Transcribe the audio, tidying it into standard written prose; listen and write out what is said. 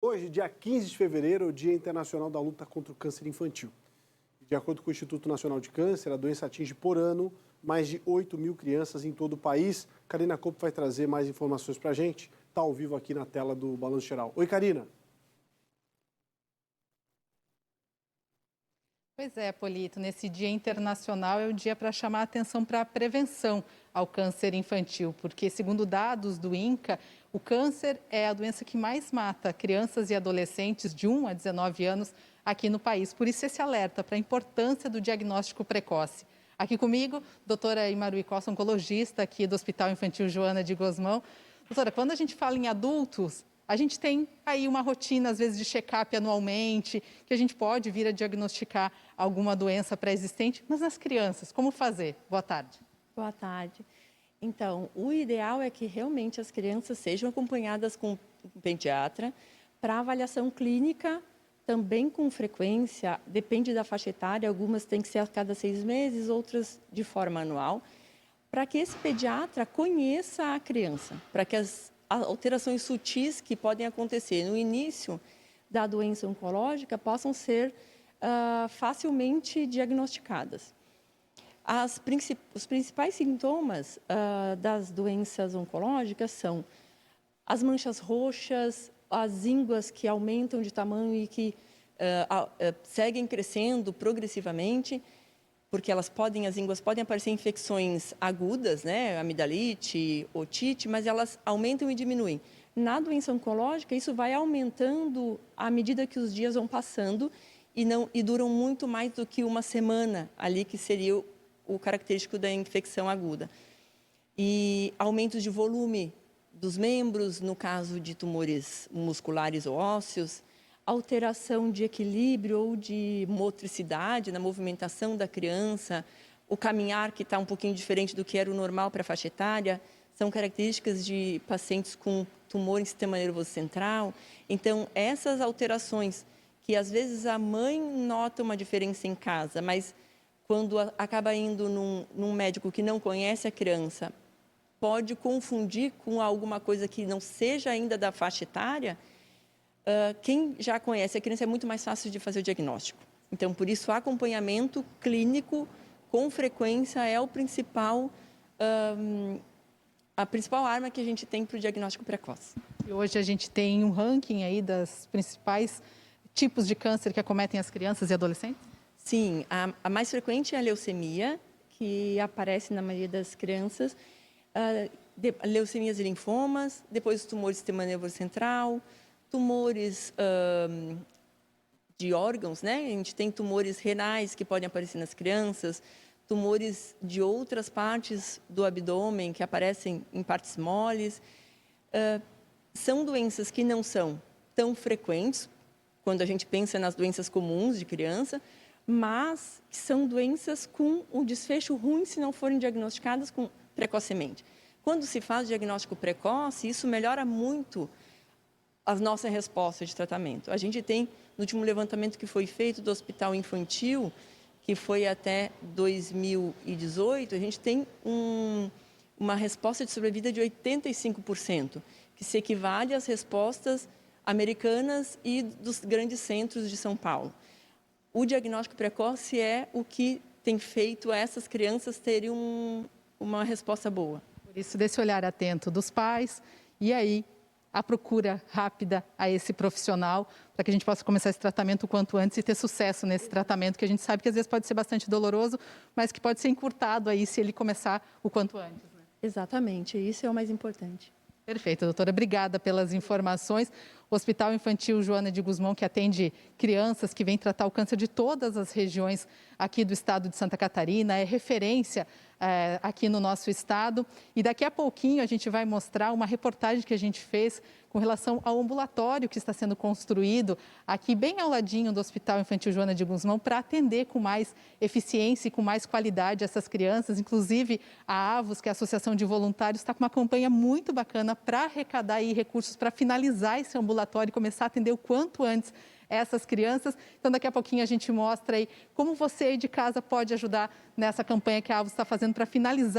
Hoje, dia 15 de fevereiro, é o Dia Internacional da Luta contra o Câncer Infantil. De acordo com o Instituto Nacional de Câncer, a doença atinge por ano mais de 8 mil crianças em todo o país. Karina Copo vai trazer mais informações para a gente. Está ao vivo aqui na tela do Balanço Geral. Oi, Karina. Pois é, Polito, nesse Dia Internacional é o dia para chamar a atenção para a prevenção ao câncer infantil, porque, segundo dados do INCA, o câncer é a doença que mais mata crianças e adolescentes de 1 a 19 anos aqui no país. Por isso, esse alerta para a importância do diagnóstico precoce. Aqui comigo, doutora Imaruí Costa, oncologista aqui do Hospital Infantil Joana de Gozmão. Doutora, quando a gente fala em adultos, a gente tem aí uma rotina, às vezes, de check-up anualmente, que a gente pode vir a diagnosticar alguma doença pré-existente, mas nas crianças, como fazer? Boa tarde. Boa tarde. Então, o ideal é que realmente as crianças sejam acompanhadas com um pediatra para avaliação clínica, também com frequência, depende da faixa etária, algumas têm que ser a cada 6 meses, outras de forma anual, para que esse pediatra conheça a criança, para que as alterações sutis que podem acontecer no início da doença oncológica possam ser facilmente diagnosticadas. Os principais sintomas das doenças oncológicas são as manchas roxas, as ínguas que aumentam de tamanho e que seguem crescendo progressivamente, porque as ínguas podem aparecer infecções agudas, né, amidalite, otite, mas elas aumentam e diminuem. Na doença oncológica, isso vai aumentando à medida que os dias vão passando e duram muito mais do que uma semana ali, que seria o característico da infecção aguda. E aumentos de volume dos membros, no caso de tumores musculares ou ósseos, alteração de equilíbrio ou de motricidade na movimentação da criança, o caminhar que está um pouquinho diferente do que era o normal para a faixa etária, são características de pacientes com tumor em sistema nervoso central. Então, essas alterações que às vezes a mãe nota uma diferença em casa, mas quando acaba indo num médico que não conhece a criança, pode confundir com alguma coisa que não seja ainda da faixa etária. Quem já conhece a criança é muito mais fácil de fazer o diagnóstico. Então, por isso, o acompanhamento clínico com frequência é a principal arma que a gente tem para o diagnóstico precoce. E hoje a gente tem um ranking aí das principais tipos de câncer que acometem as crianças e adolescentes? Sim, a mais frequente é a leucemia, que aparece na maioria das crianças, leucemias e linfomas, depois os tumores do sistema nervoso central, tumores de órgãos, né? A gente tem tumores renais que podem aparecer nas crianças, tumores de outras partes do abdômen que aparecem em partes moles. São doenças que não são tão frequentes quando a gente pensa nas doenças comuns de criança, mas que são doenças com um desfecho ruim se não forem diagnosticadas precocemente. Quando se faz diagnóstico precoce, isso melhora muito as nossas respostas de tratamento. A gente tem, no último levantamento que foi feito do Hospital Infantil, que foi até 2018, a gente tem uma resposta de sobrevida de 85%, que se equivale às respostas americanas e dos grandes centros de São Paulo. O diagnóstico precoce é o que tem feito essas crianças terem uma resposta boa. Por isso, desse olhar atento dos pais e aí a procura rápida a esse profissional para que a gente possa começar esse tratamento o quanto antes e ter sucesso nesse tratamento, que a gente sabe que às vezes pode ser bastante doloroso, mas que pode ser encurtado aí se ele começar o quanto antes, né? Exatamente, isso é o mais importante. Perfeito, doutora. Obrigada pelas informações. O Hospital Infantil Joana de Gozmão, que atende crianças que vêm tratar o câncer de todas as regiões aqui do estado de Santa Catarina, é referência aqui no nosso estado. E daqui a pouquinho a gente vai mostrar uma reportagem que a gente fez com relação ao ambulatório que está sendo construído aqui bem ao ladinho do Hospital Infantil Joana de Gozmão para atender com mais eficiência e com mais qualidade essas crianças. Inclusive, a AVOS, que é a Associação de Voluntários, está com uma campanha muito bacana para arrecadar aí recursos para finalizar esse ambulatório e começar a atender o quanto antes essas crianças. Então, daqui a pouquinho a gente mostra aí como você aí de casa pode ajudar nessa campanha que a AVOS está fazendo para finalizar